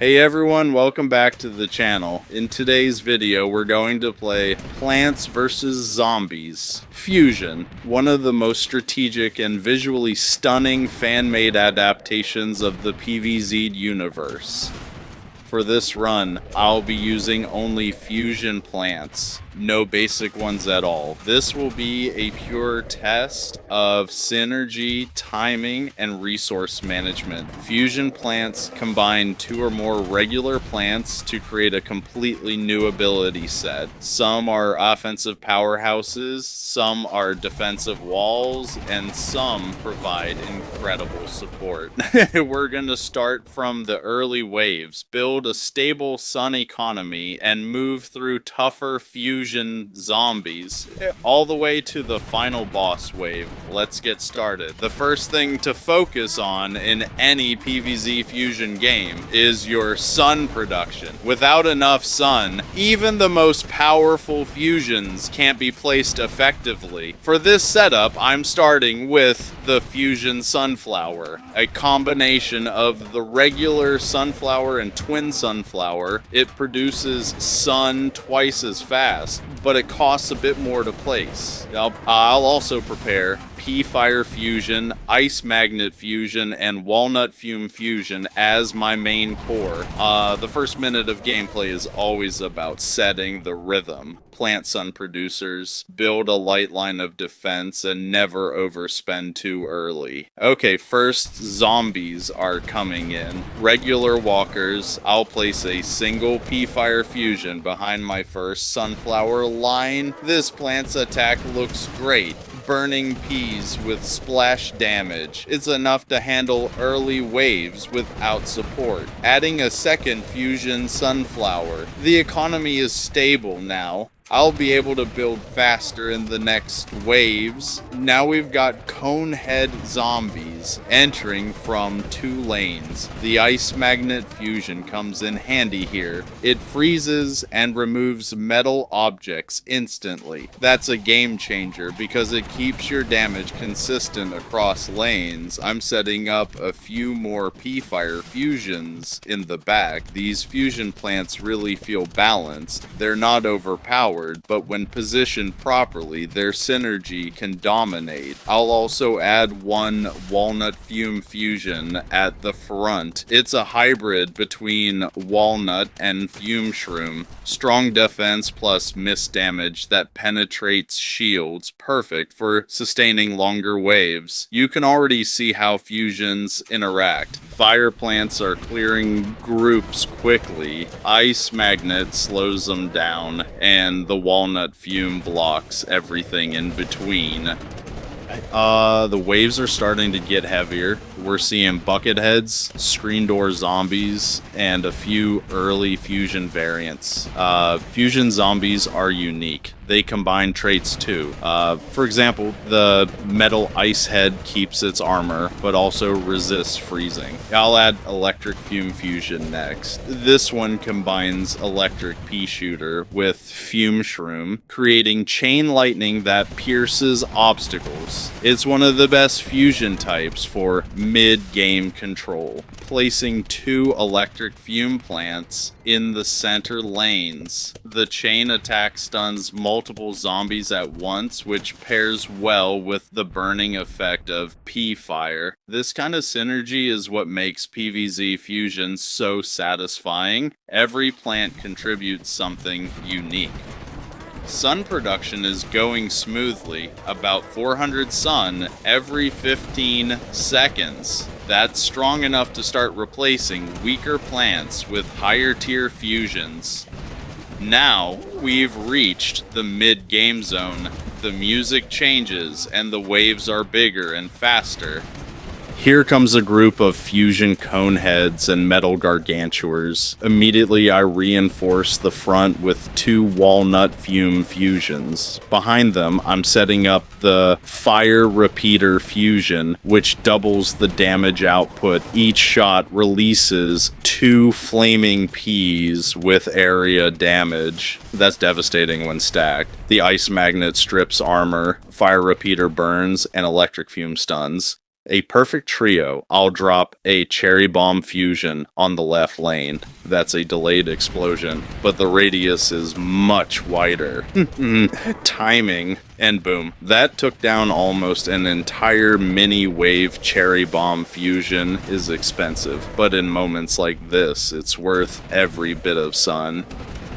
Hey everyone, welcome back to the channel. In today's video, we're going to play Plants vs. Zombies Fusion, one of the most strategic and visually stunning fan-made adaptations of the PvZ universe. For this run, I'll be using only fusion plants, no basic ones at all. This will be a pure test of synergy, timing, and resource management. Fusion plants combine two or more regular plants to create a completely new ability set. Some are offensive powerhouses, some are defensive walls, and some provide incredible support. We're gonna start from the early waves, build a stable sun economy, and move through tougher fusion zombies all the way to the final boss wave. Let's get started. The first thing to focus on in any PvZ fusion game is your sun production. Without enough sun, even the most powerful fusions can't be placed effectively. For this setup, I'm starting with the fusion sunflower, a combination of the regular sunflower and twin sunflower. It produces sun twice as fast, but it costs a bit more to place. I'll also prepare P-Fire Fusion, Ice Magnet Fusion, and Walnut Fume Fusion as my main core. The first minute of gameplay is always about setting the rhythm. Plant sun producers, build a light line of defense, and never overspend too early. Okay, first zombies are coming in. Regular walkers, I'll place a single P-Fire Fusion behind my first sunflower line. This plant's attack looks great. Burning peas with splash damage. It's enough to handle early waves without support. Adding a second fusion sunflower. The economy is stable now. I'll be able to build faster in the next waves. Now we've got conehead zombies entering from two lanes. The Ice Magnet Fusion comes in handy here. It freezes and removes metal objects instantly. That's a game changer because it keeps your damage consistent across lanes. I'm setting up a few more P-Fire Fusions in the back. These fusion plants really feel balanced. They're not overpowered, but when positioned properly, their synergy can dominate. I'll also add one Walnut Fume Fusion at the front. It's a hybrid between Walnut and Fume Shroom. Strong defense plus miss damage that penetrates shields, perfect for sustaining longer waves. You can already see how fusions interact. Fire plants are clearing groups quickly. Ice Magnet slows them down, and the Walnut Fume blocks everything in between. The waves are starting to get heavier. We're seeing bucket heads, screen door zombies, and a few early fusion variants. Fusion zombies are unique. They combine traits too. For example, the metal ice head keeps its armor, but also resists freezing. I'll add electric fume fusion next. This one combines electric pea shooter with fume shroom, creating chain lightning that pierces obstacles. It's one of the best fusion types for mid-game control. Placing two electric fume plants in the center lanes. The chain attack stuns multiple zombies at once, which pairs well with the burning effect of P-Fire. This kind of synergy is what makes PvZ Fusion so satisfying. Every plant contributes something unique. Sun production is going smoothly, about 400 sun every 15 seconds. That's strong enough to start replacing weaker plants with higher tier fusions. Now we've reached the mid-game zone. The music changes and the waves are bigger and faster. Here comes a group of fusion coneheads and metal gargantuars. Immediately I reinforce the front with two walnut fume fusions. Behind them, I'm setting up the fire repeater fusion, which doubles the damage output. Each shot releases two flaming peas with area damage. That's devastating when stacked. The ice magnet strips armor, fire repeater burns, and electric fume stuns. A perfect trio. I'll drop a cherry bomb fusion on the left lane. That's a delayed explosion, but the radius is much wider. Timing, and boom. That took down almost an entire mini wave cherry bomb fusion. Is expensive, but in moments like this, it's worth every bit of sun.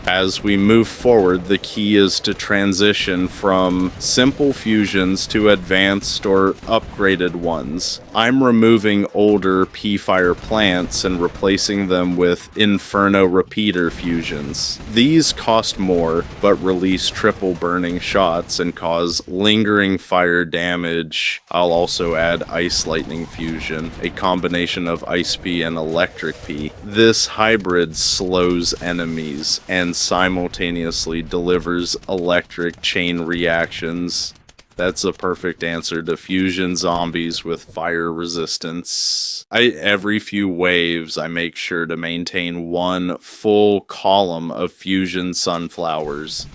As we move forward, the key is to transition from simple fusions to advanced or upgraded ones. I'm removing older P-Fire plants and replacing them with Inferno repeater fusions. These cost more, but release triple burning shots and cause lingering fire damage. I'll also add Ice Lightning fusion, a combination of Ice P and Electric P. This hybrid slows enemies and simultaneously delivers electric chain reactions. That's a perfect answer to fusion zombies with fire resistance. Every few waves, I make sure to maintain one full column of fusion sunflowers.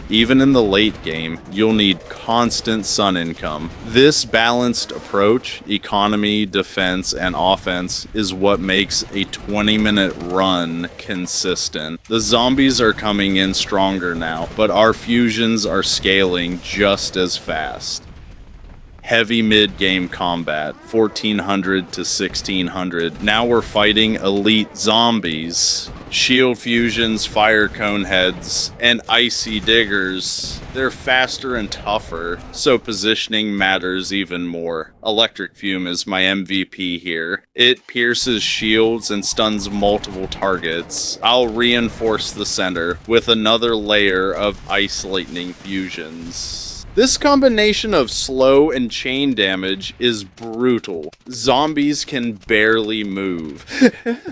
Even in the late game, you'll need constant sun income. This balanced approach, economy, defense, and offense, is what makes a 20-minute run consistent. The zombies are coming in stronger now, but our fusions are scaling just as fast. Heavy mid-game combat, 1400 to 1600. Now we're fighting elite zombies. Shield fusions, fire cone heads, and icy diggers. They're faster and tougher, so positioning matters even more. Electric Fume is my MVP here. It pierces shields and stuns multiple targets. I'll reinforce the center with another layer of Ice Lightning fusions. This combination of slow and chain damage is brutal. Zombies can barely move.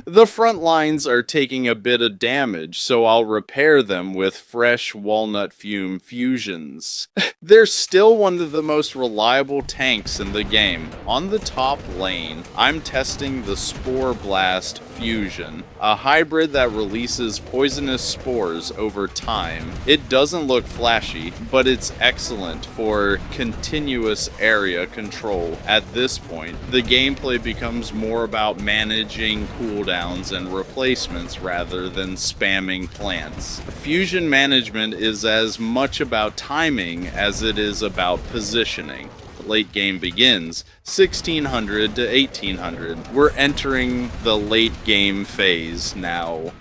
The front lines are taking a bit of damage, so I'll repair them with fresh Walnut Fume fusions. They're still one of the most reliable tanks in the game. On the top lane, I'm testing the Spore Blast fusion, a hybrid that releases poisonous spores over time. It doesn't look flashy, but it's excellent for continuous area control. At this point, the gameplay becomes more about managing cooldowns and replacements rather than spamming plants. Fusion management is as much about timing as it is about positioning. Late game begins, 1600 to 1800. We're entering the late game phase now.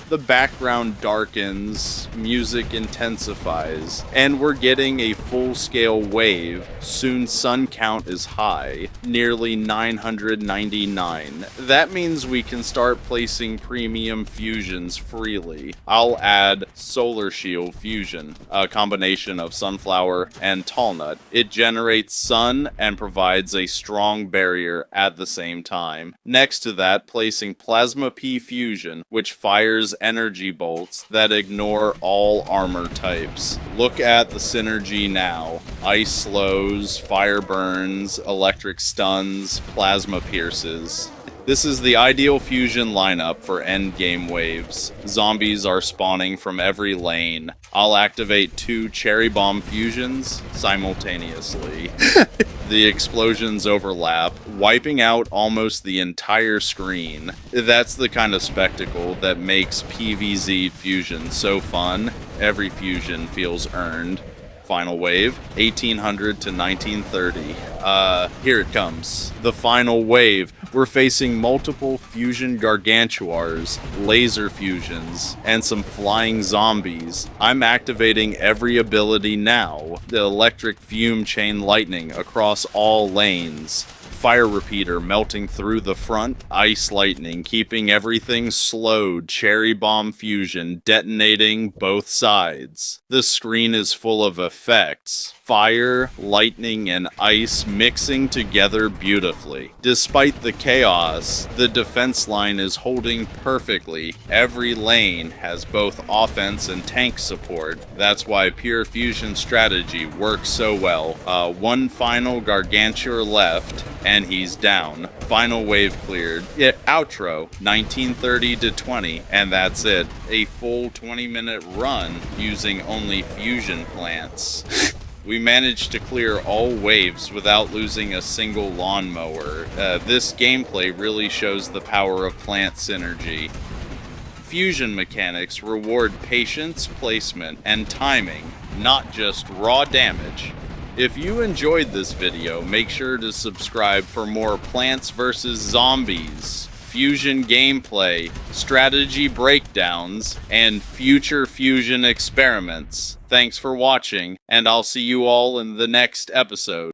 The background darkens, music intensifies, and we're getting a full-scale wave. Soon sun count is high, nearly 999. That means we can start placing premium fusions freely. I'll add Solar Shield fusion, a combination of sunflower and tallnut. It generates sun and provides a strong barrier at the same time. Next to that, placing Plasma P fusion, which fires energy bolts that ignore all armor types. Look at the synergy now. Ice slows, fire burns, electric stuns, plasma pierces. This is the ideal fusion lineup for endgame waves. Zombies are spawning from every lane. I'll activate 2 cherry bomb fusions simultaneously. The explosions overlap, wiping out almost the entire screen. That's the kind of spectacle that makes PvZ fusion so fun. Every fusion feels earned. Final wave, 1800 to 1930. Here it comes. The final wave. We're facing multiple fusion gargantuars, laser fusions, and some flying zombies. I'm activating every ability now. The electric fume chain lightning across all lanes. Fire repeater melting through the front, ice lightning keeping everything slowed, cherry bomb fusion detonating both sides. The screen is full of effects, fire, lightning, and ice mixing together beautifully. Despite the chaos, the defense line is holding perfectly. Every lane has both offense and tank support. That's why pure fusion strategy works so well. One final gargantuar left, and he's down. Final wave cleared. Outro, 1930 to 20, and that's it. A full 20-minute run using only fusion plants. We managed to clear all waves without losing a single lawnmower. This gameplay really shows the power of plant synergy. Fusion mechanics reward patience, placement, and timing, not just raw damage. If you enjoyed this video, make sure to subscribe for more Plants vs. Zombies, Fusion gameplay, strategy breakdowns, and future Fusion experiments. Thanks for watching, and I'll see you all in the next episode.